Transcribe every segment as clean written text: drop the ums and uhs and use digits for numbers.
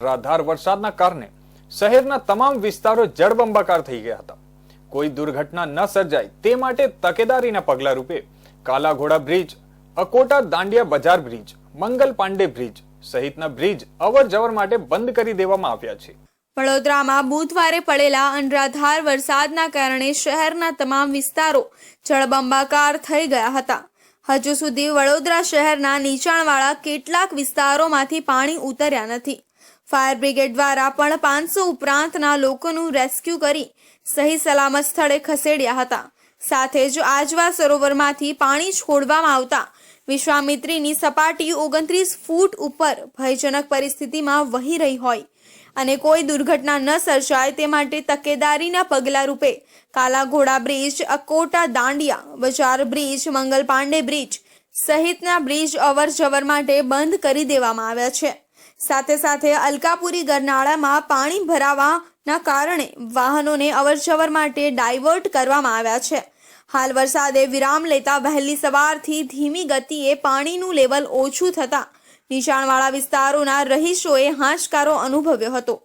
રાધાર વરસાદના કારણે શહેરના તમામ વિસ્તારો જળબંબાકાર થઈ ગયા હતા. કોઈ દુર્ઘટના ન સર્જાય તે માટે તકેદારીના પગલા રૂપે કાલાઘોડા બ્રિજ, અકોટા દાંડિયા બજાર બ્રિજ, મંગલ પાંડે બ્રિજ સહિતના બ્રિજ અવરજવર માટે બંધ કરી દેવામાં આવ્યા છે. વડોદરામાં બુધવારે પડેલા અનરાધાર વરસાદના કારણે શહેરના તમામ વિસ્તારો જળબંબાકાર થઈ ગયા હતા. હજુ સુધી વડોદરા શહેરના નીચાણવાળા કેટલાક વિસ્તારોમાંથી પાણી ઉતર્યા નથી. ફાયર બ્રિગેડ દ્વારા પણ 500 ઉપરાંતના લોકોનું રેસ્ક્યુ કરી સહી સલામત સ્થળે ખસેડ્યા હતા. સાથે જ આજવા સરોવરમાંથી પાણી છોડવામાં આવતા વિશ્વામિત્રીની સપાટી 29 ફૂટ ઉપર ભયજનક પરિસ્થિતિમાં વહી રહી હોય અને કોઈ દુર્ઘટના ન સર્જાય તે માટે તકેદારીના પગલા રૂપે કાલાઘોડા બ્રિજ, અકોટા દાંડિયા બજાર બ્રિજ, મંગલ પાંડે બ્રિજ સહિતના બ્રિજ અવરજવર માટે બંધ કરી દેવામાં આવ્યા છે. સાથે સાથે અલકાપુરી ગરનાળામાં પાણી ભરાવાના કારણે વાહનોને અવરજવર માટે ડાયવર્ટ કરવામાં આવ્યા છે. હાલ વરસાદે વિરામ લેતા વહેલી સવારથી ધીમી ગતિએ પાણીનું લેવલ ઓછું થતા નીચાણવાળા વિસ્તારોના રહીશોએ હાશકારો અનુભવ્યો હતો.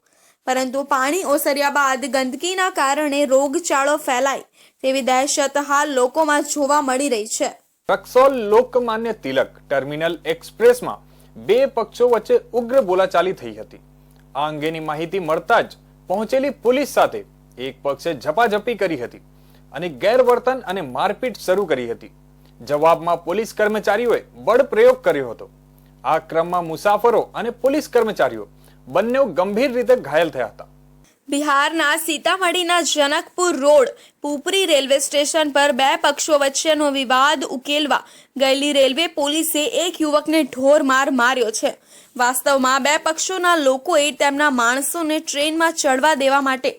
પરંતુ પાણી ઓસર્યા બાદ ગંદકીના કારણે રોગચાળો ફેલાય તેવી દહેશત હાલ લોકોમાં જોવા મળી રહી છે. રક્સોલ લોકમાન્ય તિલક ટર્મિનલ એક્સપ્રેસમાં બે પક્ષો વચ્ચે ઉગ્ર બોલાચાલી થઈ હતી. આ અંગેની માહિતી મળતા જ પહોંચેલી પોલીસ સાથે એક પક્ષે ઝપાઝપી કરી હતી અને ગેરવર્તન અને મારપીટ શરૂ કરી હતી. જવાબમાં પોલીસ કર્મચારીઓએ બળ પ્રયોગ કર્યો હતો. આ ક્રમમાં મુસાફરો અને પોલીસ કર્મચારીઓ બંને ગંભીર રીતે ઘાયલ થયા હતા. બિહારના સીતામઢીના જનકપુર રોડ પુપરી રેલવે સ્ટેશન પર બે પક્ષો વચ્ચેનો વિવાદ ઉકેલવા ગયેલી રેલવે પોલીસે એક યુવકને ઢોરમાર માર્યો છે. વાસ્તવમાં બે પક્ષોના લોકોએ તેમના માણસોને ટ્રેનમાં ચડવા દેવા માટે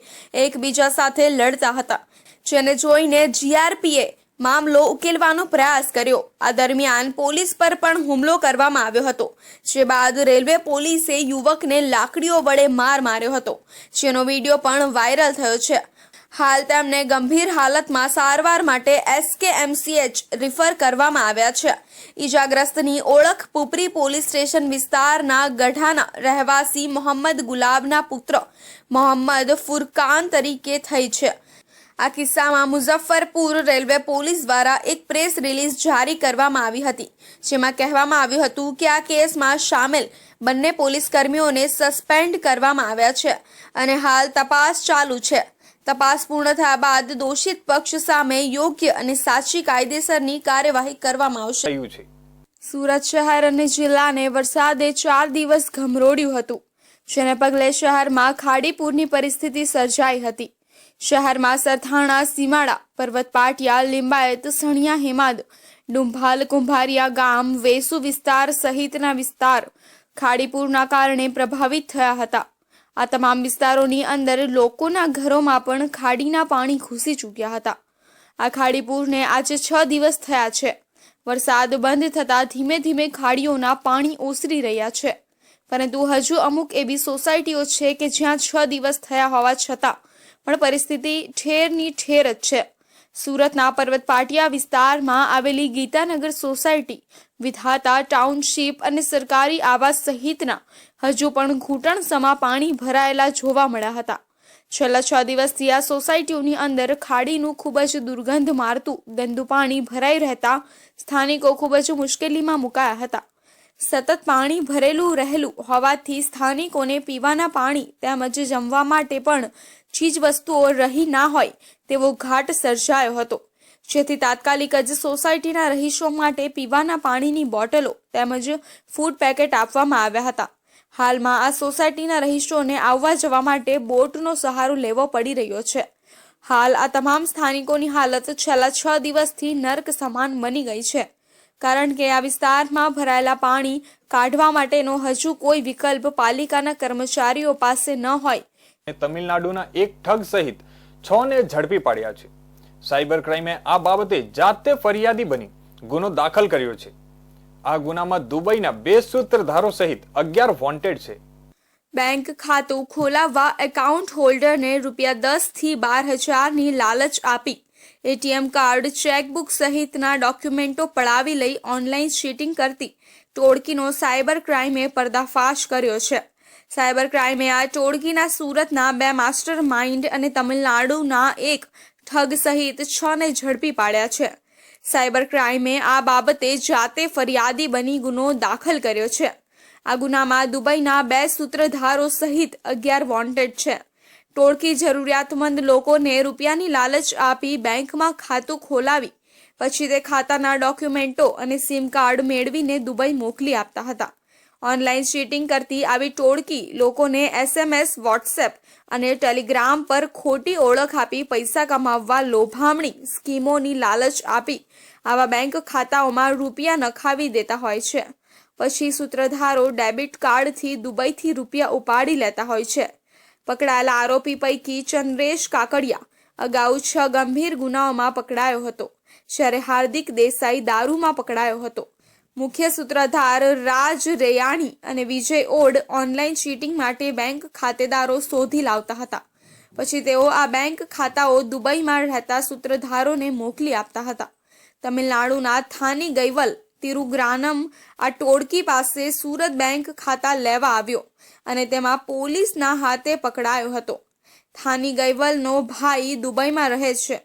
એકબીજા સાથે લડતા હતા, જેને જોઈને જીઆરપીએ મામલો ઉકેલવાનો પ્રયાસ કર્યો. આ દરમિયાન પોલીસ પર પણ હુમલો કરવામાં આવ્યો હતો, જે બાદ રેલવે પોલીસે યુવકને લાકડીઓ વડે માર માર્યો હતો, જેનો વિડીયો પણ વાયરલ થયો છે. હાલ તેમને ગંભીર હાલતમાં સારવાર માટે SKMCH રિફર કરવામાં આવ્યા છે. ઈજાગ્રસ્તની ઓળખ પુપરી પોલીસ સ્ટેશન વિસ્તારના ગઢાના રહેવાસી મોહમ્મદ ગુલાબના પુત્ર મોહમ્મદ ફુરકાન તરીકે થઈ છે. આ કિસ્સામાં મુઝફ્ફરપુર રેલવે પોલીસ દ્વારા એક પ્રેસ રિલીઝ જારી કરવામાં આવી હતી, જેમાં કહેવામાં આવ્યું હતું કે આ કેસમાં સામેલ બંને પોલીસ કર્મીઓને સસ્પેન્ડ કરવામાં આવ્યા છે અને હાલ તપાસ ચાલુ છે. તપાસ પૂર્ણ થયા બાદ દોષિત પક્ષ સામે યોગ્ય અને સાચી કાયદેસરની કાર્યવાહી કરવામાં આવશે. સુરત શહેર અને જિલ્લાને વરસાદે 4 દિવસ ઘમરોડ્યું હતું, જેને પગલે શહેરમાં ખાડીપૂરની પરિસ્થિતિ સર્જાઈ હતી. શહેરમાં સરથાણા, સીમાડા, પર્વત પાટિયા, લિંબાયત, સણિયા, હેમાદ, ડુંભાલ, કુંભારિયા ગામ, વેસુ વિસ્તાર સહિતના વિસ્તાર ખાડીપૂરના કારણે પ્રભાવિત થયા હતા. આ તમામ વિસ્તારોની અંદર લોકોના ઘરોમાં પણ ખાડીના પાણી ઘૂસી ચૂક્યા હતા. આ ખાડીપૂરને આજે 6 દિવસ થયા છે. વરસાદ બંધ થતાં ધીમે ધીમે ખાડીઓના પાણી ઓસરી રહ્યા છે, પરંતુ હજુ અમુક એવી સોસાયટીઓ છે કે જ્યાં 6 દિવસ થયા હોવા છતાં પણ પરિસ્થિતિ ઠેરની ઠેર જ છે. સુરતના પર્વત પાટિયા વિસ્તારમાં આવેલી ગીતાનગર સોસાયટી, વિધાતા ટાઉનશીપ અને સરકારી આવાસ સહિતના હજુ પણ ઘૂંટણસમા પાણી ભરાયેલા જોવા મળ્યા હતા. છેલ્લા 6 દિવસથી આ સોસાયટીઓની અંદર ખાડીનું ખૂબ જ દુર્ગંધ મારતું ગંદુ પાણી ભરાઈ રહેતા સ્થાનિકો ખૂબ જ મુશ્કેલીમાં મુકાયા હતા. સતત પાણી ભરેલું રહેલું હોવાથી સ્થાનિકોને પીવાના પાણી તેમજ જમવા માટે પણ ચીજ વસ્તુઓ રહી ના હોય તેવો ઘાટ સર્જાયો હતો, જેથી તાત્કાલિક જ સોસાયટીના રહીશો માટે પીવાના પાણીની બોટલો તેમજ ફૂડ પેકેટ આપવામાં આવ્યા હતા. હાલમાં આ સોસાયટીના રહીશોને આવવા જવા માટે બોટનો સહારો લેવો પડી રહ્યો છે. હાલ આ તમામ સ્થાનિકોની હાલત છેલ્લા 6 દિવસથી નર્ક સમાન બની ગઈ છે, કારણ કે આ વિસ્તારમાં ભરાયેલા પાણી કાઢવા માટેનો હજુ કોઈ વિકલ્પ પાલિકાના કર્મચારીઓ પાસે ન હોય. તમિલનાડુના એક ઠગ સહિત 6 ને ઝડપી પાડ્યા છે. સાયબર ક્રાઇમે આ બાબતે જાતે ફરિયાદી બની ગુનો દાખલ કર્યો છે. આ ગુનામાં દુબઈના 2 સૂત્રધારો સહિત 11 વોન્ટેડ છે. બેંક ખાતું ખોલાવવા એકાઉન્ટ હોલ્ડરને ₹10 થી 12,000ની લાલચ આપી એટીએમ કાર્ડ, ચેકબુક સહિતના ડોક્યુમેન્ટો પડાવી લઈ ઓનલાઈન ચીટિંગ કરતી ટોળકીનો સાયબર ક્રાઇમે પર્દાફાશ કર્યો છે. સાયબર ક્રાઇમે આ ટોળકીના સુરતના 2 માસ્ટર માઇન્ડ અને તમિલનાડુના એક ઠગ સહિત 6 ને ઝડપી પાડ્યા છે. સાયબર ક્રાઇમે આ બાબતે જાતે ફરિયાદી બની ગુનો દાખલ કર્યો છે. આ ગુનામાં દુબઈના 2 સૂત્રધારો સહિત 11 વોન્ટેડ છે. ટોળકી જરૂરિયાતમંદ લોકોને રૂપિયાની લાલચ આપી બેંકમાં ખાતું ખોલાવી પછી તે ખાતાના ડોક્યુમેન્ટો અને સિમ કાર્ડ મેળવીને દુબઈ મોકલી આપતા હતા. ઓનલાઈન ચીટિંગ કરતી આવી ટોળકી લોકોને SMS, વોટ્સએપ અને ટેલિગ્રામ પર ખોટી ઓળખ આપી પૈસા કમાવવા લોભામણી સ્કીમોની લાલચ આપી આવા બેંક ખાતાઓમાં રૂપિયા નખાવી દેતા હોય છે. પછી સૂત્રધારો ડેબિટ કાર્ડથી દુબઈથી રૂપિયા ઉપાડી લેતા હોય છે. પકડાયેલા આરોપી પૈકી ચંદ્રેશ કાકડિયા અગાઉ 6 ગંભીર ગુનાઓમાં પકડાયો હતો, જ્યારે હાર્દિક દેસાઈ દારૂમાં પકડાયો હતો. મુખ્ય સૂત્રધાર રાજ રેયાણી અને વિજય ઓડ ઓનલાઈન ચીટિંગ માટે બેંક ખાતેદારો શોધી લાવતા હતા. પછી તેઓ આ બેંક ખાતાઓ દુબઈમાં રહેતા સૂત્રધારોને મોકલી આપતા હતા. તમિલનાડુના થાની ગઈવલ તિરુગ્રાનમ આ ટોળકી પાસે સુરત બેંક ખાતા લેવા આવ્યો અને તેમાં પોલીસના હાથે પકડાયો હતો. થાની ગઈવલનો ભાઈ દુબઈમાં રહે છે.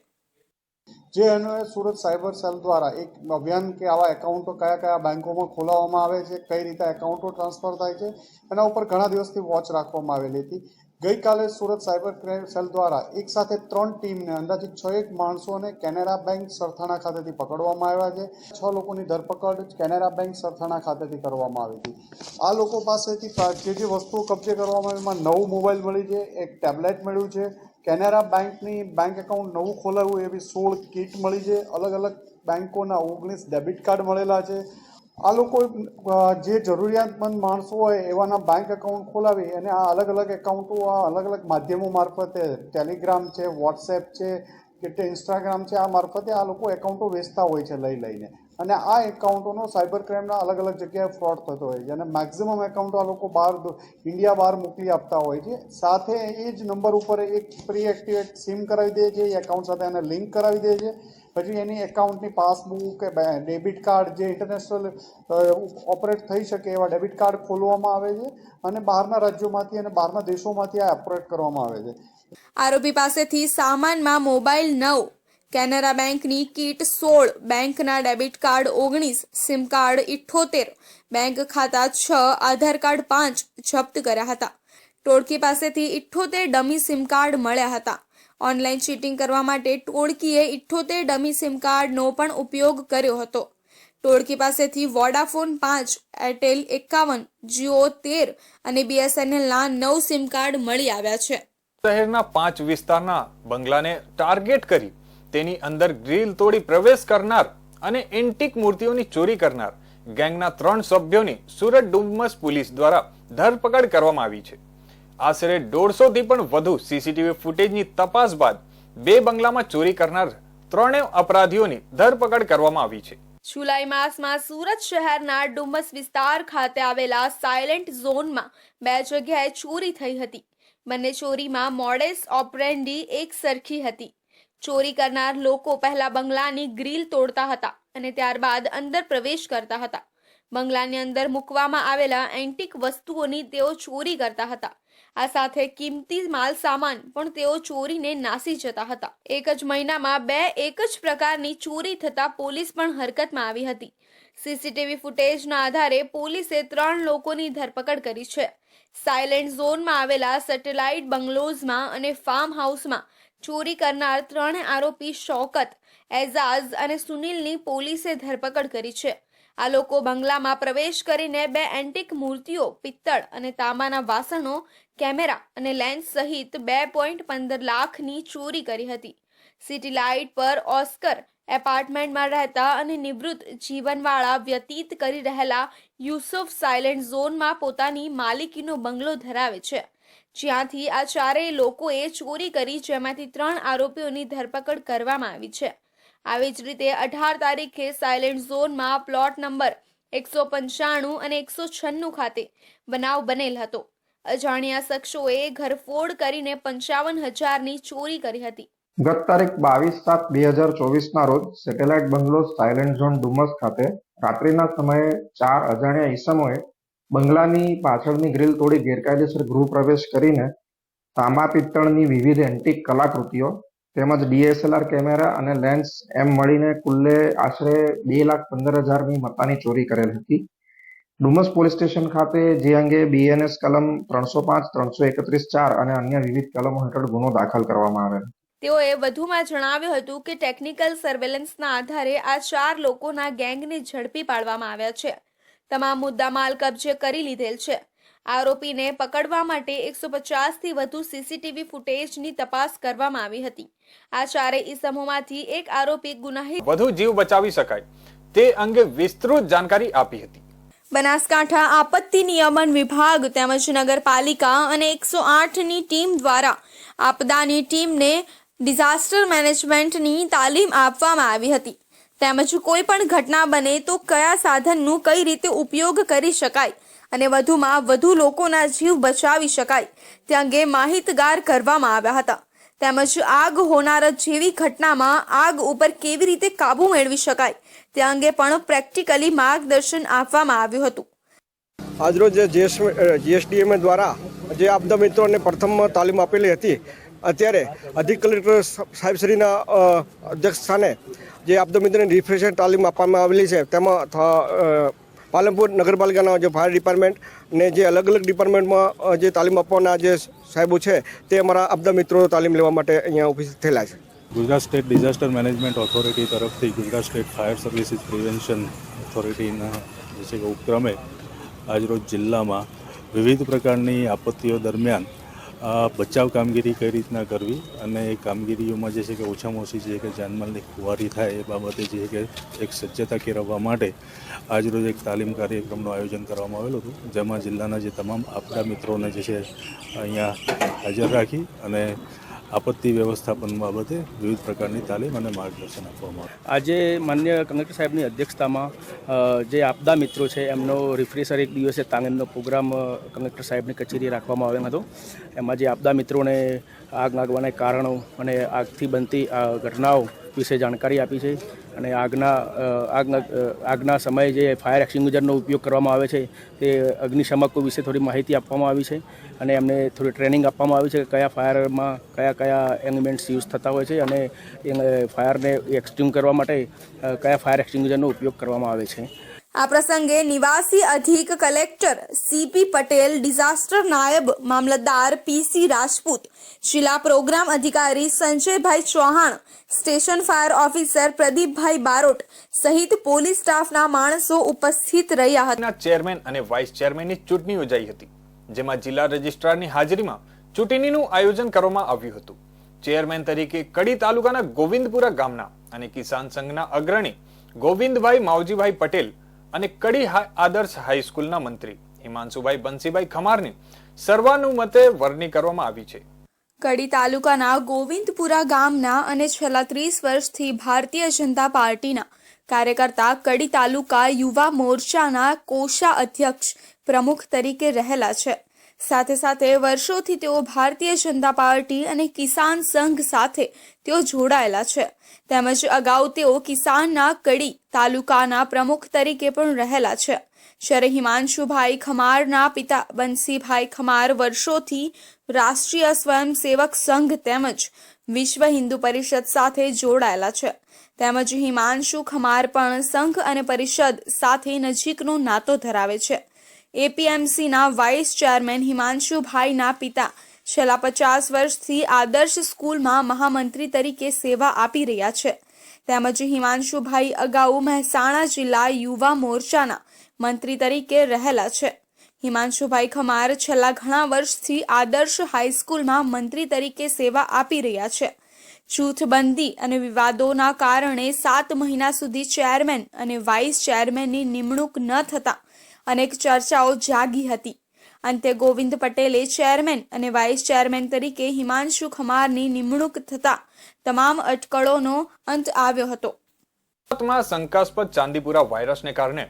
જે અન્વયે સુરત સાયબર સેલ દ્વારા એક અભિયાન કે આવા એકાઉન્ટો કયા કયા બેંકોમાં ખોલાવવામાં આવે છે, કઈ રીતે એકાઉન્ટો ટ્રાન્સફર થાય છે, એના ઉપર ઘણા દિવસથી વોચ રાખવામાં આવેલી હતી. ગઈકાલે સુરત સાયબર ક્રાઇમ સેલ દ્વારા એક સાથે 3 ટીમને અંદાજિત 6 માણસોને કેનેરા બેંક સરથાણા ખાતેથી પકડવામાં આવ્યા છે. 6 લોકોની ધરપકડ કેનેરા બેંક સરથાણા ખાતેથી કરવામાં આવી હતી. આ લોકો પાસેથી જે વસ્તુઓ કબજે કરવામાં આવી એમાં 9 મોબાઈલ મળી છે, એક ટેબ્લેટ મળ્યું છે, કેનેરા બેંકની બેંક એકાઉન્ટ નવું ખોલાવ્યું એવી 16 કીટ મળી છે, અલગ અલગ બેંકોના 19 ડેબિટ કાર્ડ મળેલા છે. આ લોકો જે જરૂરિયાતમંદ માણસો હોય એવાના બેંક એકાઉન્ટ ખોલાવી અને આ અલગ અલગ એકાઉન્ટો આ અલગ અલગ માધ્યમો મારફતે ટેલિગ્રામ છે, વોટ્સએપ છે કે ઇન્સ્ટાગ્રામ છે, આ મારફતે આ લોકો એકાઉન્ટો વેચતા હોય છે લઈને. અને આ એકાઉન્ટોનો સાયબર ક્રાઇમના અલગ અલગ જગ્યાએ ફ્રોડ થતો હોય છે અને મેક્ઝિમમ એકાઉન્ટો આ લોકો ઇન્ડિયા બહાર મોકલી આપતા હોય છે. સાથે એ જ નંબર ઉપર એક પ્રી એક્ટિવેટ સિમ કરાવી દે છે, એ એકાઉન્ટ સાથે એને લિંક કરાવી દે છે. પછી એની એકાઉન્ટની પાસબુક કે ડેબિટ કાર્ડ જે ઇન્ટરનેશનલ ઓપરેટ થઈ શકે એવા ડેબિટ કાર્ડ ખોલવામાં આવે છે અને બહારના રાજ્યોમાંથી અને બહારના દેશોમાંથી આ ઓપરેટ કરવામાં આવે છે. આરોપી પાસેથી સામાનમાં મોબાઈલ 9, કેનેરા બેંકની કીટ 16, બેંકના debit card 19, sim card 78, bank ખાતા 6, આધાર કાર્ડ 5 જપ્ત કર્યા હતા. ટોળકી પાસેથી 78 ડમી સિમ કાર્ડ મળ્યા હતા. ઓનલાઈન ચીટિંગ કરવા માટે ટોળકીએ 78 ડમી સિમ કાર્ડનો પણ ઉપયોગ કર્યો હતો. ટોળકી પાસેથી વોડાફોન 5, એરટેલ 51, જીઓ 13 અને BSNLના 9 સિમ કાર્ડ મળી આવ્યા છે. શહેરના 5 વિસ્તારના બંગલાને ટાર્ગેટ કરી તેની અંદર ગ્રીલ તોડી પ્રવેશ કરનાર અને એન્ટિક મૂર્તિઓની ચોરી કરનાર ગેંગના 3 સભ્યોની સુરત ડુમસ પોલીસ દ્વારા ધરપકડ કરવામાં આવી છે. આશરે 150 થી પણ વધુ સીસીટીવી ફૂટેજની તપાસ બાદ 2 બંગલામાં ચોરી કરનાર 3 અપરાધીઓની ધરપકડ કરવામાં આવી છે. જુલાઈ માસમાં સુરત શહેરના ડુમસ વિસ્તાર ખાતે આવેલા સાયલેન્ટ ઝોનમાં 2 જગ્યાએ ચોરી થઈ હતી. બંને ચોરીમાં મોડેસ ઓપરેન્ડી એક સરખી હતી. ચોરી કરનાર લોકો પહેલા બંગલાની ગ્રીલ તોડતા હતા અને ત્યારબાદ અંદર પ્રવેશ કરતા હતા. બંગલાની અંદર મૂકવામાં આવેલા એન્ટિક વસ્તુઓની તેઓ ચોરી કરતા હતા. આ સાથે કિંમતી માલ સામાન પણ તેઓ ચોરીને નાસી જતા હતા. એક જ મહિનામાં 2 એક જ પ્રકારની ચોરી થતા પોલીસ પણ હરકતમાં આવી હતી. સીસીટીવી ફૂટેજના આધારે પોલીસે 3 લોકોની ધરપકડ કરી છે. સાયલેન્ટ ઝોનમાં આવેલા સેટેલાઇટ બંગલોઝમાં અને ફાર્મ હાઉસમાં ચોરી કરનાર 3 આરોપી શૌકત, એઝાઝ અને સુનિલની પોલીસે ધરપકડ કરી છે. આ લોકો બંગલામાં પ્રવેશ કરીને 2 એન્ટિક મૂર્તિઓ, પિત્તળ અને તાંબાના વાસણો, કેમેરા અને લેન્સ સહિત 2.15 લાખની ચોરી કરી હતી. સિટી લાઇટ પર ઓસ્કર એપાર્ટમેન્ટમાં રહેતા અને નિવૃત્ત જીવનવાળા વ્યતીત કરી રહેલા યુસુફ સાયલેન્ટ ઝોનમાં પોતાની માલિકીનો બંગલો ધરાવે છે, જ્યાંથી આ 4 લોકોએ ચોરી કરી, જેમાંથી 3 આરોપીઓની ધરપકડ કરવામાં આવી છે. આવી જ રીતે 18 તારીખે સાયલેન્ટ ઝોનમાં પ્લોટ નંબર 195 અને 196 ખાતે બનાવ બનેલ હતો. અજાણ્યા શખ્સોએ ઘરફોડ કરીને 55,000ની ચોરી કરી હતી. ગત તારીખ 22/7/2024 રોજ સેટેલાઇટ બંગલો સાયલેન્ટ ઝોન ડુમસ ખાતે રાત્રિના સમયે 4 અજાણ્યા ઈસમોએ બંગલાની પાછળની ગ્રીલ તોડી ગેરકાયદેસર ગૃહ પ્રવેશ કરીને તાંબા પિત્તળની વિવિધ એન્ટિક કલાકૃતિઓ તેમજ DSLR કેમેરા અને લેન્સ એમ મળીને કુલ્લે આશરે 2,15,000ની મત્તાની ચોરી કરેલ હતી. ડુમસ પોલીસ સ્ટેશન ખાતે જે અંગે BNS કલમ 305, 331(4) અને અન્ય વિવિધ કલમો હેઠળ ગુનો દાખલ કરવામાં આવેલ. તેઓએ વધુમાં જણાવ્યું હતું કે ટેકનિકલ સર્વેલન્સના આધારે આ 4 લોકોના ગેંગને ઝડપી પાડવામાં આવ્યા છે. તમામ મુદ્દામાલ કબજે કરી લીધેલ છે. આરોપીને પકડવા માટે 150થી વધુ CCTV ફૂટેજની તપાસ કરવામાં આવી હતી. આ 4 ઇસમોમાંથી એક આરોપી ગુનાહિત વધુ જીવ બચાવી શકાય તે અંગે વિસ્તૃત જાણકારી આપી હતી. બનાસકાંઠા આપત્તિ નિયમન વિભાગ તેમજ નગરપાલિકા અને 108ની ટીમ દ્વારા આપદાની ટીમને ડિઝાસ્ટર મેનેજમેન્ટની તાલીમ આપવામાં આવી હતી. તેમજ કોઈ પણ ઘટના બને તો કયા સાધનનું કઈ રીતે ઉપયોગ કરી શકાય અને વધુમાં વધુ લોકોના જીવ બચાવી શકાય તે અંગે માહિતગાર કરવામાં આવ્યા હતા. તેમજ આગ હોનારત જેવી ઘટનામાં આગ ઉપર કેવી રીતે કાબુ મેળવી શકાય તે અંગે પણ પ્રેક્ટિકલી માર્ગદર્શન આપવામાં આવ્યું હતું. આજરોજ GSDMA દ્વારા જે આપદા મિત્રોને પ્રથમ તાલીમ આપેલી હતી, અત્યારે અધિક કલેક્ટર સાહેબશ્રીના અધ્યક્ષ સ્થાને જે આપદા મિત્રોને રિફ્રેશર તાલીમ આપવામાં આવેલી છે, તેમાં પાલનપુર નગરપાલિકાના જે ફાયર ડિપાર્ટમેન્ટ ને જે અલગ અલગ ડિપાર્ટમેન્ટમાં જે તાલીમ આપવાના જે સાહેબો છે તે અમારા આપદા મિત્રો તાલીમ લેવા માટે અહીંયા ઉપસ્થિત થયેલા છે. Gujarat state disaster management authority તરફથી Gujarat state fire services prevention ઓથોરિટીના જે છે ઉપક્રમે આજરોજ જિલ્લામાં વિવિધ પ્રકારની આપત્તિઓ દરમિયાન બચાવ કામગીરી કઈ રીતના કરવી અને એ કામગીરીઓમાં જે છે કે ઓછામાં ઓછી જે કે જાનમાલની ખુવારી થાય એ બાબતે જે કે એક સજ્જતા કેળવવા માટે આજરોજ એક તાલીમ કાર્યક્રમનું આયોજન કરવામાં આવેલું હતું, જેમાં જિલ્લાના જે તમામ આપદા મિત્રોને જે છે અહીંયા હાજર રાખી અને આપત્તિ વ્યવસ્થાપન બાબતે વિવિધ પ્રકારની તાલીમ અને માર્ગદર્શન આપવામાં આવ્યું. આજે માન્ય કલેક્ટર સાહેબની અધ્યક્ષતામાં જે આપદા મિત્રો છે એમનો રિફ્રેશર એક દિવસે તાલીમનો પ્રોગ્રામ કલેક્ટર સાહેબની કચેરીએ રાખવામાં આવ્યો હતો. એમાં જે આપદા મિત્રોને આગ લાગવાના કારણો અને આગથી બનતી ઘટનાઓ વિશે જાણકારી આપી છે અને આગના સમયે જે ફાયર એક્સટિંગ્વિશરનો ઉપયોગ કરવામાં આવે છે તે અગ્નિશામકો વિશે થોડી માહિતી આપવામાં આવી છે અને એમને થોડી ટ્રેનિંગ આપવામાં આવી છે કે કયા ફાયરમાં કયા એલિમેન્ટ્સ યુઝ થતા હોય છે અને ફાયરને એક્સટિંગ કરવા માટે કયા ફાયર એક્સટિંગ્વિશરનો ઉપયોગ કરવામાં આવે છે. આ પ્રસંગે નિવાસી અધિક કલેક્ટર CP પટેલ, ડિઝાસ્ટર નાયબ મામલતદાર PC રાજપૂત, જિલ્લા પ્રોગ્રામ અધિકારી સંજયભાઈ ચૌહાણ, સ્ટેશન ફાયર ઓફિસર પ્રદીપભાઈ બારોટ સહિત પોલીસ સ્ટાફના માણસો ઉપસ્થિત રહ્યા હતા. ચેરમેન અને વાઇસ ચેરમેનની ચૂંટણી યોજાઈ હતી, જેમાં જિલ્લા રજિસ્ટ્રારની હાજરીમાં ચૂંટણીનું આયોજન કરવામાં આવ્યું હતું. ચેરમેન તરીકે કડી તાલુકાના ગોવિંદપુરા ગામના અને કિસાન સંઘના અગ્રણી ગોવિંદભાઈ માવજીભાઈ પટેલ અને કડી આદર્શ હાઈસ્કૂલના મંત્રી હિમાંશુભાઈ બંસીભાઈ ખમારની સર્વાનુમતે વરણી કરવામાં આવી છે. કડી તાલુકાના ગોવિંદપુરા ગામના અને છેલ્લા 30 વર્ષથી ભારતીય જનતા પાર્ટીના કાર્યકર્તા, કડી તાલુકા યુવા મોરચાના કોષા અધ્યક્ષ પ્રમુખ તરીકે રહેલા છે. સાથે સાથે વર્ષોથી તેઓ ભારતીય જનતા પાર્ટી અને કિસાન સંઘ સાથે તેઓ જોડાયેલા છે. તેમજ અગાઉ તેઓ કિસાનના કડી તાલુકાના પ્રમુખ તરીકે પણ રહેલા છે. જ્યારે હિમાંશુભાઈ ખમારના પિતા બંસીભાઈ ખમાર વર્ષોથી રાષ્ટ્રીય સ્વયંસેવક સંઘ તેમજ વિશ્વ હિન્દુ પરિષદ સાથે જોડાયેલા છે. તેમજ હિમાંશુ ખમાર પણ સંઘ અને પરિષદ સાથે નજીકનો નાતો ધરાવે છે. APMCના વાઇસ ચેરમેન હિમાંશુભાઈના પિતા છેલ્લા 50 વર્ષથી આદર્શ સ્કૂલમાં મહામંત્રી તરીકે સેવા આપી રહ્યા છે. તેમજ હિમાંશુભાઈ અગાઉ મહેસાણા જિલ્લા યુવા મોરચાના મંત્રી તરીકે રહેલા છે. હિમાંશુભાઈ ખમાર છેલ્લા ઘણા વર્ષથી આદર્શ હાઈસ્કૂલમાં મંત્રી તરીકે સેવા આપી રહ્યા છે. જૂથબંધી અને વિવાદોના કારણે 7 મહિના સુધી ચેરમેન અને વાઇસ ચેરમેનની નિમણૂક ન થતા અનેક ચર્ચાઓ જાગી હતી. અંતે ગોવિંદ પટેલે ચેરમેન અને વાઇસ ચેરમેન તરીકે હિમાંશુ ખમારની નિમણૂક થતા તમામ અટકળોનો અંત આવ્યો હતો. ગુજરાતમાં શંકાસ્પદ ચાંદીપુરા વાયરસને કારણે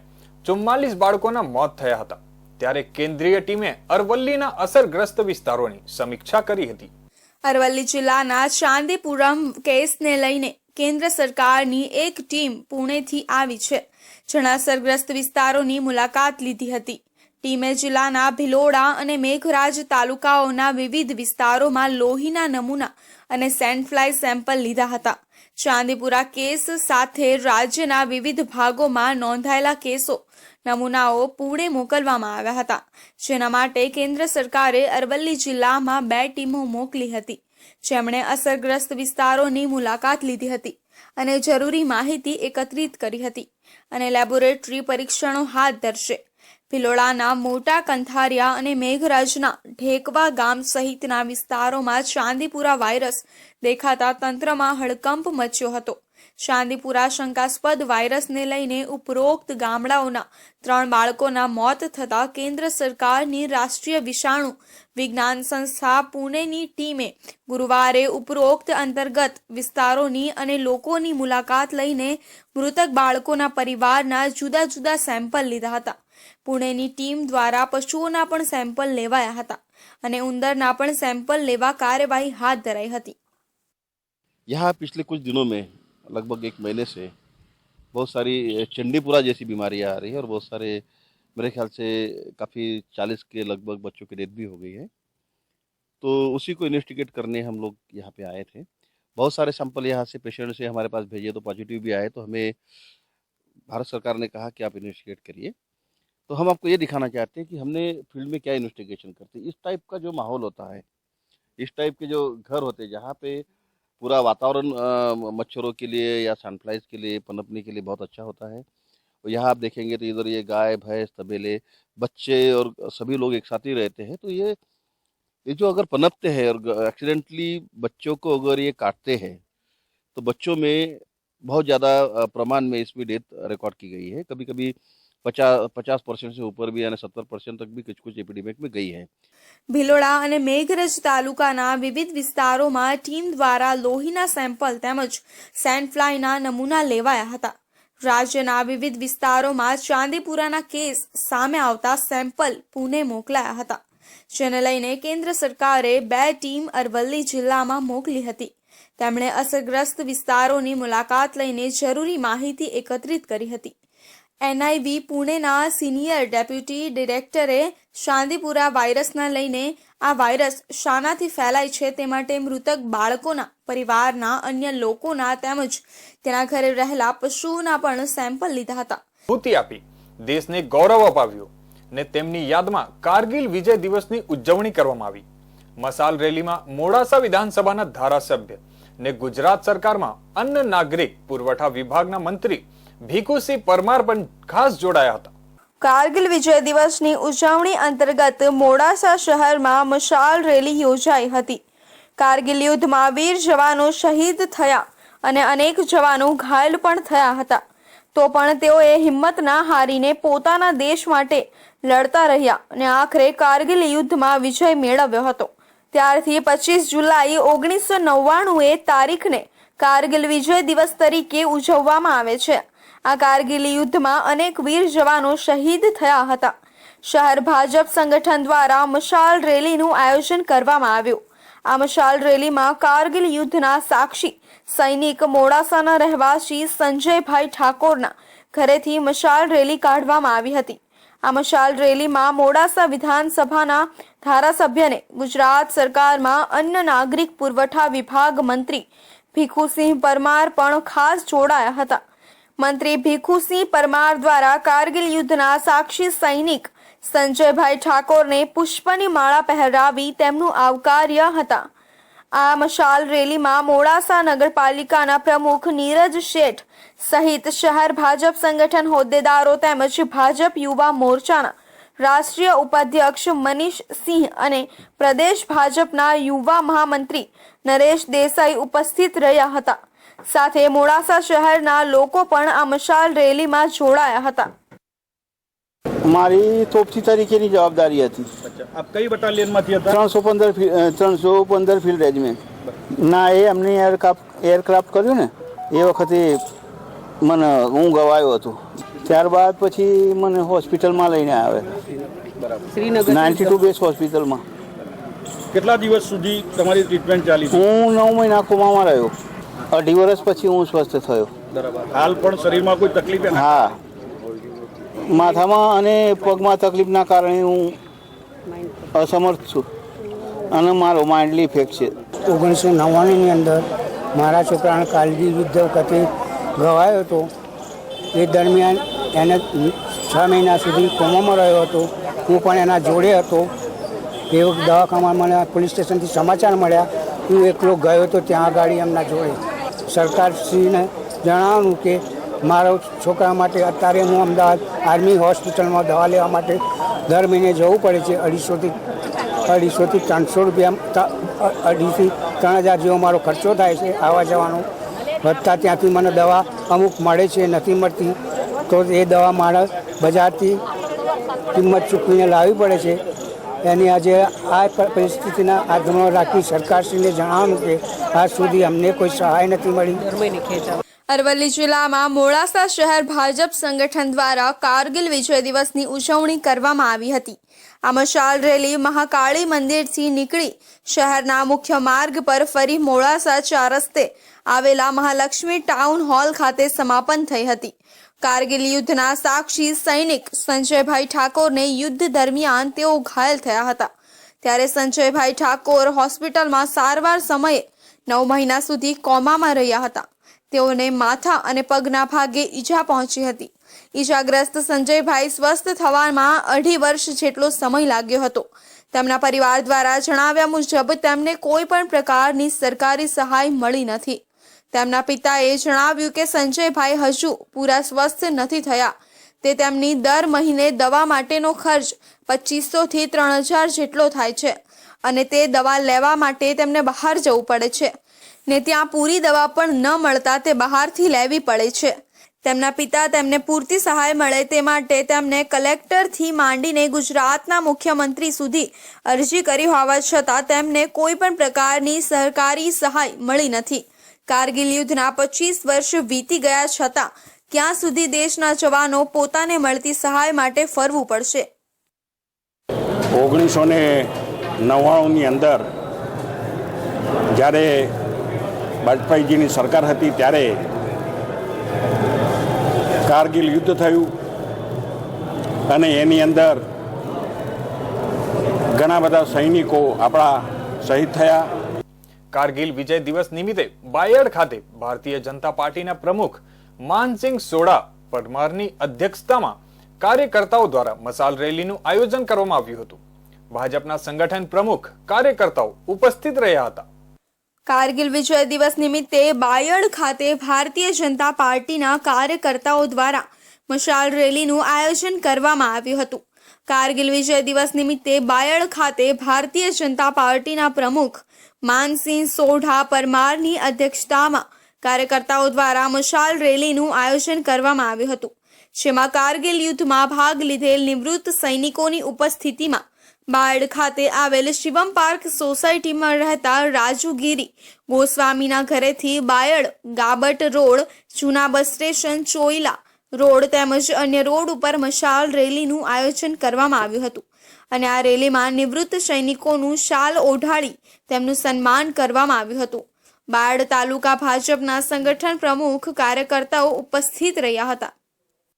44 બાળકોના મોત થયા હતા, ત્યારે કેન્દ્રીય ટીમે અરવલ્લીના અસરગ્રસ્ત વિસ્તારોની સમીક્ષા કરી હતી. અરવલ્લી જિલ્લાના ચાંદીપુરમ કેસને લઈને કેન્દ્ર સરકારની એક ટીમ પુણેથી આવી છે, જેણે અસરગ્રસ્ત વિસ્તારોની મુલાકાત લીધી હતી. ટીમે જિલ્લાના ભિલોડા અને મેઘરાજ તાલુકાઓના વિવિધ વિસ્તારોમાં લોહીના નમૂના અને સેન્ડફ્લાય સેમ્પલ લીધા હતા. ચાંદીપુરા કેસ સાથે રાજ્યના વિવિધ ભાગોમાં નોંધાયેલા કેસો નમૂનાઓ પુણે મોકલવામાં આવ્યા હતા, જેના માટે કેન્દ્ર સરકારે અરવલ્લી જિલ્લામાં 2 ટીમો મોકલી હતી, જેમણે અસરગ્રસ્ત વિસ્તારોની મુલાકાત લીધી હતી અને જરૂરી માહિતી એકત્રિત કરી હતી અને લેબોરેટરી પરીક્ષણો હાથ ધરશે. ભિલોડાના મોટા કંથારિયા અને મેઘરજના ઢેકવા ગામ સહિતના વિસ્તારોમાં ચાંદીપુરા વાયરસ દેખાતા તંત્રમાં હડકંપ મચ્યો હતો. ચાંદીપુરા શંકાસ્પદ વાયરસને લઈને ઉપરોક્ત ગામડાઓના 3 બાળકોના મોત થતા કેન્દ્ર સરકારની રાષ્ટ્રીય વિષાણુ વિજ્ઞાન સંસ્થા પુણેની ટીમે ગુરુવારે ઉપરોક્ત અંતર્ગત વિસ્તારોની અને લોકોની મુલાકાત લઈને મૃતક બાળકોના પરિવારના જુદા જુદા સેમ્પલ લીધા હતા. પુણેની ટીમ દ્વારા પશુઓના પણ સેમ્પલ લેવાયા હતા અને ઉંદરના પણ સેમ્પલ લેવા કાર્યવાહી હાથ ધરાઈ હતી. यहाँ पिछले कुछ दिनों में लगभग 1 महीने से बहुत सारी चंडीपुरा जैसी बीमारियां आ रही है और बहुत सारे मेरे ख्याल से काफ़ी 40 के लगभग बच्चों की डेथ भी हो गई है. तो उसी को इन्वेस्टिगेट करने हम लोग यहाँ पे आए थे. बहुत सारे सैंपल यहाँ से पेशेंट से हमारे पास भेजे तो पॉजिटिव भी आए, तो हमें भारत सरकार ने कहा कि आप इन्वेस्टिगेट करिए. तो हम आपको ये दिखाना चाहते हैं कि हमने फील्ड में क्या इन्वेस्टिगेशन करते हैं. इस टाइप का जो माहौल होता है, इस टाइप के जो घर होते हैं जहाँ पे पूरा वातावरण मच्छरों के लिए या सनफ्लाइज के लिए पनपने के लिए बहुत अच्छा होता है. और यहाँ आप देखेंगे तो इधर ये गाय भैंस तबेले बच्चे और सभी लोग एक साथ ही रहते हैं. तो ये जो अगर पनपते हैं और एक्सीडेंटली बच्चों को अगर ये काटते हैं तो बच्चों में बहुत ज़्यादा प्रमाण में इसमें डेथ रिकॉर्ड की गई है. कभी कभी 50% से ऊपर भी यानी 70% तक भी कुछ एपिडेमिक में गई है. ભિલોડા અને મેઘરજ તાલુકાના વિવિધ વિસ્તારોમાં ટીમ દ્વારા લોહીના સેમ્પલ તેમજ સેન્ડફ્લાયના નમૂના લેવાયા હતા. રાજ્યના વિવિધ વિસ્તારોમાં ચાંદીપુરાના કેસ સામે આવતા સેમ્પલ પુણે મોકલાયા હતા, જેને લઈને કેન્દ્ર સરકારે 2 ટીમ અરવલ્લી જિલ્લામાં મોકલી હતી. તેમણે અસરગ્રસ્ત વિસ્તારોની મુલાકાત લઈને જરૂરી માહિતી એકત્રિત કરી હતી. NIV પુણેના સિનિયર ડેપ્યુટી ડિરેક્ટરે ચાંદીપુરા વાયરસના લઈને આ વાયરસ શાનાથી ફેલાય છે તે માટે મૃતક બાળકોના પરિવારના અન્ય લોકોના તેમજ તેના ઘરે રહેલા પશુઓના પણ સેમ્પલ લીધા હતા. ભૂતિ આપી દેશને ગૌરવ અપાવ્યું ને તેમની યાદમાં કારગિલ વિજય દિવસની ઉજવણી કરવામાં આવી. મસાલ રેલીમાં મોડાસા વિધાનસભાના ધારાસભ્ય ને ગુજરાત સરકારમાં અન્ન નાગરિક પુરવઠા વિભાગના મંત્રી ભીખુસિંહ પરમાર પણ ખાસ જોડાયા હતા. કારગિલ વિજય દિવસની ઉજવણી અંતર્ગત મોડાસા શહેરમાં મશાલ રેલી યોજાઈ હતી. કારગિલ યુદ્ધમાં વીર જવાનો શહીદ થયા અને અનેક જવાનો ઘાયલ પણ થયા હતા, તો પણ તેઓએ હિંમત ના હારીને પોતાના દેશ માટે લડતા રહ્યા અને આખરે કારગિલ યુદ્ધમાં વિજય મેળવ્યો હતો. ત્યારથી 25 જુલાઈ 1999 તારીખને કારગિલ વિજય દિવસ તરીકે ઉજવવામાં આવે છે. આ કારગિલ યુદ્ધમાં અનેક વીર જવાનો શહીદ થયા હતા. શહેર ભાજપ સંગઠન દ્વારા મશાલ રેલીનું આયોજન કરવામાં આવ્યું. આ મશાલ રેલીમાં કારગિલ યુદ્ધના સાક્ષી સૈનિક મોડાસાના રહેવાસી સંજયભાઈ ઠાકોરના ઘરેથી મશાલ રેલી કાઢવામાં આવી હતી. આ મશાલ રેલીમાં મોડાસા વિધાનસભાના ધારાસભ્યને ગુજરાત સરકારમાં અન્ન નાગરિક પુરવઠા વિભાગ મંત્રી ભીખુસિંહ પરમાર પણ ખાસ જોડાયા હતા. મંત્રી ભીખુસિંહ પરમાર દ્વારા કારગિલ યુદ્ધના સાક્ષી સૈનિક સંજયભાઈ ઠાકોરને પુષ્પની માળા પહેરાવી તેમનું આવકાર્યા હતા. આ મશાલ રેલીમાં મોડાસા નગરપાલિકાના પ્રમુખ નીરજ શેઠ સહિત શહેર ભાજપ સંગઠન હોદ્દેદારો તેમજ ભાજપ યુવા મોરચાના રાષ્ટ્રીય ઉપાધ્યક્ષ મનીષ સિંહ અને પ્રદેશ ભાજપના યુવા મહામંત્રી નરેશ દેસાઈ ઉપસ્થિત રહ્યા હતા. સાથે મોડાસા શહેરના લોકો પણ આ મશાલ રેલીમાં જોડાયા હતા. મારી તોપથી તરીકેની જવાબદારી હતી. આપ કઈ બટાલિયનમાંથી હતા? 315 ફિલ્ડ રેજિમેન્ટ. ના, એ અમને એરક્રાફ્ટ કર્યું ને એ વખતે મને હું ગવાયો હતો. ત્યારબાદ પછી મને હોસ્પિટલમાં લઈને આવ્યા. 92 બેસ હોસ્પિટલમાં. કેટલા દિવસ સુધી તમારી ટ્રીટમેન્ટ ચાલી? હું 9 મહિના કોમામાં રહ્યો. 2.5 વર્ષ પછી હું સ્વસ્થ થયો. બરાબર. હાલ પણ શરીરમાં કોઈ તકલીફ? હા, માથામાં અને પગમાં તકલીફના કારણે હું અસમર્થ છું અને મારો માઇન્ડલી ઇફેક્ટ છે. 1999ની અંદર મારા છોકરાને કારગિલ યુદ્ધ વખતે ગવાયો હતો. એ દરમિયાન એને 6 મહિના સુધી કોમામાં રહ્યો હતો. હું પણ એના જોડે હતો. એ દવાખાનામાં મને પોલીસ સ્ટેશનથી સમાચાર મળ્યા. હું એકલો ગયો હતો ત્યાં આગળ એમના જોડે. સરકારશ્રીને જણાવવાનું કે મારા છોકરા માટે અત્યારે હું અમદાવાદ આર્મી હોસ્પિટલમાં દવા લેવા માટે દર મહિને જવું પડે છે. 250થી 300 રૂપિયા, 2,500થી 3,000 જેવો મારો ખર્ચો થાય છે આવવા જવાનો. વધતા ત્યાંથી મને દવા અમુક મળે છે, નથી મળતી તો એ દવા મારે બજારથી કિંમત ચૂકવીને લાવવી પડે છે. એની આજે આ પરિસ્થિતિના આધ્યાનમાં રાખી સરકારશ્રીને જણાવવાનું કે આજ સુધી અમને કોઈ સહાય નથી મળી. અરવલ્લી જિલ્લામાં મોડાસા શહેર ભાજપ સંગઠન દ્વારા કારગિલ વિજય દિવસની ઉજવણી કરવામાં આવી હતી. આ મશાલ રેલી મહાકાળી મંદિરથી નીકળી શહેરના મુખ્ય માર્ગ પર ફરી મોડાસા 4 રસ્તે આવેલા મહાલક્ષ્મી ટાઉન હોલ ખાતે સમાપન થઈ હતી. કારગિલ યુદ્ધના સાક્ષી સૈનિક સંજયભાઈ ઠાકોરને યુદ્ધ દરમિયાન તેઓ ઘાયલ થયા હતા. ત્યારે સંજયભાઈ ઠાકોર હોસ્પિટલમાં સારવાર સમયે 9 મહિના સુધી કોમામાં રહ્યા હતા. તેઓને માથા અને પગના ભાગે ઈજા પહોંચી હતી. ઈજાગ્રસ્ત સંજયભાઈ સ્વસ્થ થવામાં 2.5 વર્ષ જેટલો સમય લાગ્યો હતો. તેમના પરિવાર દ્વારા જણાવ્યા મુજબ તેમને કોઈ પણ પ્રકારની સરકારી સહાય મળી નથી. તેમના પિતાએ જણાવ્યું કે સંજયભાઈ હજુ પૂરા સ્વસ્થ નથી થયા. તે તેમની દર મહિને દવા માટેનો ખર્ચ 2500થી 3000 જેટલો થાય છે અને તે દવા લેવા માટે તેમને બહાર જવું પડે છે ને ત્યાં પૂરી દવા પણ ન મળતા તે બહારથી લેવી પડે છે. તેમના પિતા તેમને પૂરતી સહાય મળે તે માટે તેમને કલેક્ટરથી માંડીને ગુજરાતના મુખ્યમંત્રી સુધી અરજી કરી હોવા છતાં તેમને કોઈ પણ પ્રકારની સરકારી સહાય મળી નથી. કારગિલ યુદ્ધના 25 વર્ષ વીતી ગયા છતાં ક્યાં સુધી દેશના જવાનો પોતાને મળતી સહાય માટે ફરવું પડશે. 1999ની અંદર જ્યારે વાજપેયીજીની સરકાર હતી ત્યારે કારગિલ યુદ્ધ થયું અને એની અંદર ઘણા બધા સૈનિકો આપણા શહીદ થયા. કારગિલ વિજય દિવસ નિમિત્તે બાયડ ખાતે ભારતીય જનતા પાર્ટીના પ્રમુખ માનસિંહ સોડા પરમારની અધ્યક્ષતામાં કાર્યકર્તાઓ દ્વારા મશાલ રેલીનું આયોજન કરવામાં આવ્યું હતું. ભાજપના સંગઠન પ્રમુખ કાર્યકર્તાઓ ઉપસ્થિત રહ્યા હતા. કારગિલ વિજય દિવસ નિમિત્તે બાયડ ખાતે ભારતીય જનતા પાર્ટીના કાર્યકર્તાઓ દ્વારા મશાલ રેલીનું આયોજન કરવામાં આવ્યું હતું. કારગિલ વિજય દિવસ નિમિત્તે બાયડ ખાતે ભારતીય જનતા પાર્ટીના પ્રમુખ માનસિંહ સોઢા પરમારની અધ્યક્ષતામાં કાર્યકર્તાઓ દ્વારા મશાલ રેલીનું આયોજન કરવામાં આવ્યું હતું. જેમાં કારગિલ યુદ્ધમાં ભાગ લીધેલ નિવૃત્ત સૈનિકોની ઉપસ્થિતિમાં બાયડ ખાતે આવેલ શિવમ પાર્ક સોસાયટીમાં રહેતા રાજુગીરી ગોસ્વામીના ઘરેથી બાયડ ગાબટ રોડ, જૂના બસ સ્ટેશન, ચોઈલા રોડ તેમજ અન્ય રોડ ઉપર મશાલ રેલીનું આયોજન કરવામાં આવ્યું હતું અને આ રેલીમાં નિવૃત્ત સૈનિકોનું શાલ ઓઢાડી તેમનું સન્માન કરવામાં આવ્યું હતું. બાયડ તાલુકા ભાજપના સંગઠન પ્રમુખ કાર્યકર્તાઓ ઉપસ્થિત રહ્યા હતા.